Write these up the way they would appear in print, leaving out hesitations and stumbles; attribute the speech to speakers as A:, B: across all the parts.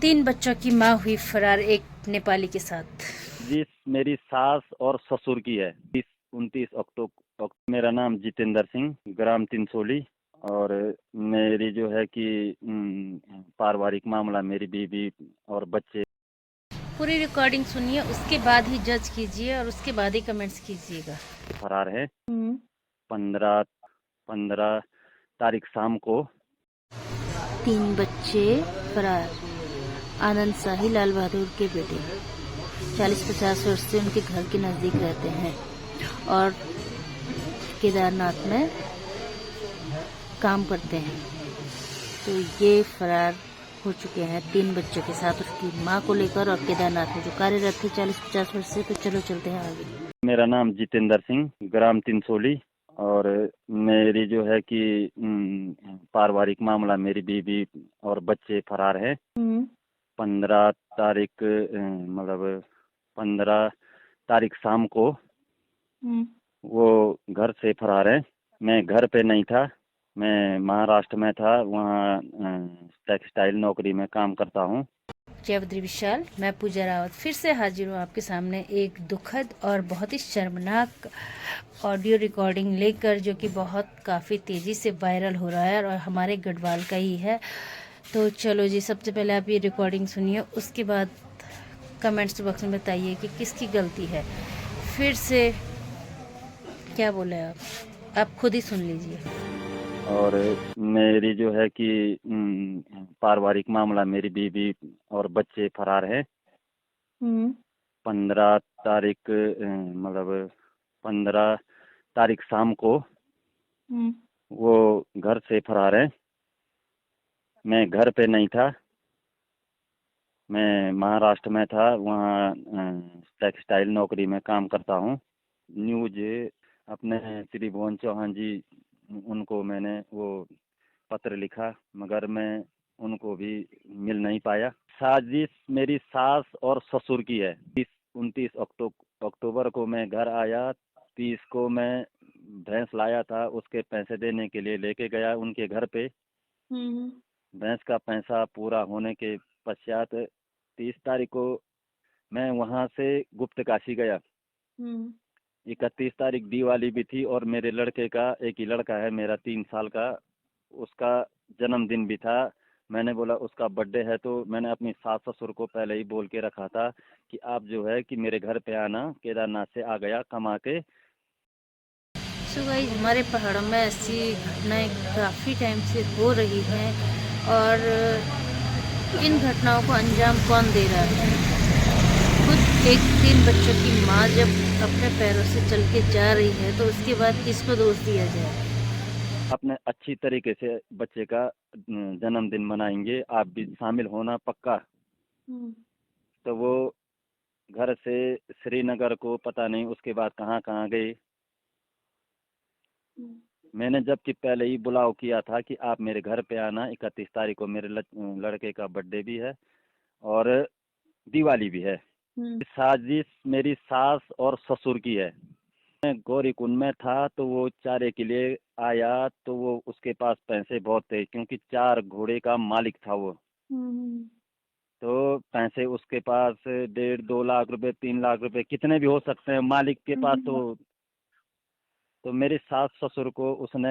A: 3 बच्चों की मां हुई फरार एक नेपाली के साथ।
B: जिस मेरी सास और ससुर की है 29 अक्टूबर। मेरा नाम जितेंद्र सिंह, ग्राम तिनसोली। और मेरी जो है कि पारिवारिक मामला, मेरी बीवी और बच्चे।
A: पूरी रिकॉर्डिंग सुनिए, उसके बाद ही जज कीजिए और उसके बाद ही कमेंट्स कीजिएगा।
B: फरार है 15 15 तारीख शाम को।
A: 3 बच्चे फरार। आनंद शाही लाल बहादुर के बेटे 40-50 वर्ष से उनके घर के नजदीक रहते हैं और केदारनाथ में काम करते हैं। तो ये फरार हो चुके हैं 3 बच्चों के साथ, उसकी मां को लेकर और केदारनाथ में जो कार्यरत थे 40-50 वर्ष से। तो चलो चलते हैं आगे।
B: मेरा नाम जितेंद्र सिंह, ग्राम तिनसोली। और मेरी जो है कि पारिवारिक मामला, मेरी बीवी और बच्चे फरार है 15 तारीख, मतलब 15 तारीख शाम को वो घर से फरार है। मैं घर पे नहीं था, मैं महाराष्ट्र में था, वहाँ टेक्सटाइल नौकरी में काम करता हूँ।
A: जयवद्री विशाल, मैं पूजा रावत फिर से हाजिर हूँ आपके सामने एक दुखद और बहुत ही शर्मनाक ऑडियो रिकॉर्डिंग लेकर, जो कि काफ़ी तेज़ी से वायरल हो रहा है और हमारे गढ़वाल का ही है। तो चलो जी, सबसे पहले आप ये रिकॉर्डिंग सुनिए, उसके बाद कमेंट्स बॉक्स में बताइए कि किसकी गलती है। फिर से क्या बोले आप खुद ही सुन लीजिए।
B: और मेरी जो है कि पारिवारिक मामला, मेरी बीवी और बच्चे फरार है 15 तारीख, मतलब 15 तारीख शाम को वो घर से फरार है। मैं घर पे नहीं था, मैं महाराष्ट्र में था, वहाँ टेक्सटाइल नौकरी में काम करता हूँ। न्यूज अपने श्री भुवन चौहान जी, उनको मैंने वो पत्र लिखा, मगर मैं उनको भी मिल नहीं पाया। साजिश मेरी सास और ससुर की है। 29 अक्टूबर को मैं घर आया। 30 को मैं भैंस लाया था, उसके पैसे देने के लिए लेके गया उनके घर पे। भैंस का पैसा पूरा होने के पश्चात 30 तारीख को मैं वहाँ से गुप्तकाशी गया। 31 तारीख दिवाली भी थी और मेरे लड़के का, एक ही लड़का है मेरा 3 साल का, उसका जन्मदिन भी था। मैंने बोला उसका बर्थडे है, तो मैंने अपनी सास ससुर को पहले ही बोल के रखा था कि आप जो है कि मेरे घर पे आना। केदारनाथ से आ गया कमा के।
A: सो गाइस, हमारे पहाड़ों में ऐसी घटनाएं काफ़ी टाइम से हो रही हैं और इन घटनाओं को अंजाम कौन दे रहा है? खुद एक 3 बच्चों की माँ जब अपने पैरों से चल के जा रही है तो उसके बाद किसको दोष दिया जाए?
B: अपने अच्छी तरीके से बच्चे का जन्मदिन मनाएंगे, आप भी शामिल होना पक्का। तो वो घर से श्रीनगर को पता नहीं उसके बाद कहाँ कहाँ गए। मैंने जबकि पहले ही बुलाव किया था कि आप मेरे घर पे आना। 31 तारीख को मेरे लड़के का बर्थडे भी है और दिवाली भी है। साजिश मेरी सास और ससुर की है। मैं गौरीकुंड में था, तो वो चारे के लिए आया, तो वो उसके पास पैसे बहुत थे, क्योंकि 4 घोड़े का मालिक था वो। तो पैसे उसके पास 1.5-2 लाख रुपए, 3 लाख रुपए, कितने भी हो सकते हैं मालिक के पास। तो मेरी सास ससुर को उसने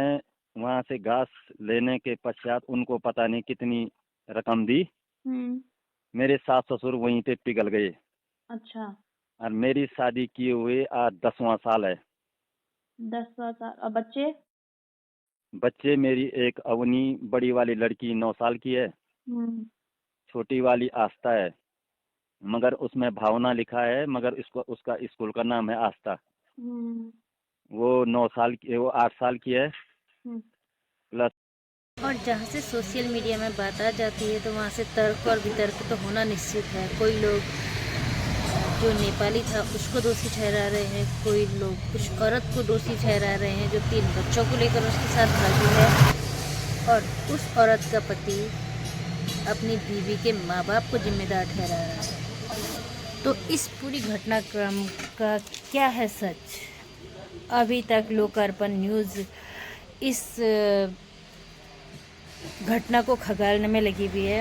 B: वहाँ से घास लेने के पश्चात उनको पता नहीं कितनी रकम दी। मेरे सास ससुर वहीं पे पिघल गए।
C: अच्छा,
B: और मेरी शादी किए हुए आज 10वां साल है।
C: 10वां साल। और बच्चे?
B: बच्चे, मेरी एक अवनी बड़ी वाली लड़की 9 साल की है, छोटी वाली आस्था है, मगर उसमें भावना लिखा है, मगर इसको उसका स्कूल का नाम है आस्था। वो 9 साल की, वो 8 साल की है प्लस।
A: और जहाँ से सोशल मीडिया में बात आ जाती है तो वहाँ से तर्क और वितर्क तो होना निश्चित है। कोई लोग जो नेपाली था उसको दोषी ठहरा रहे हैं, कोई लोग उस औरत को दोषी ठहरा रहे हैं जो 3 बच्चों को लेकर उसके साथ भागी है, और उस औरत का पति अपनी बीवी के माँ बाप को जिम्मेदार ठहरा रहा है। तो इस पूरी घटनाक्रम का क्या है सच? अभी तक लोकार्पण न्यूज़ इस घटना को खंगालने में लगी हुई है।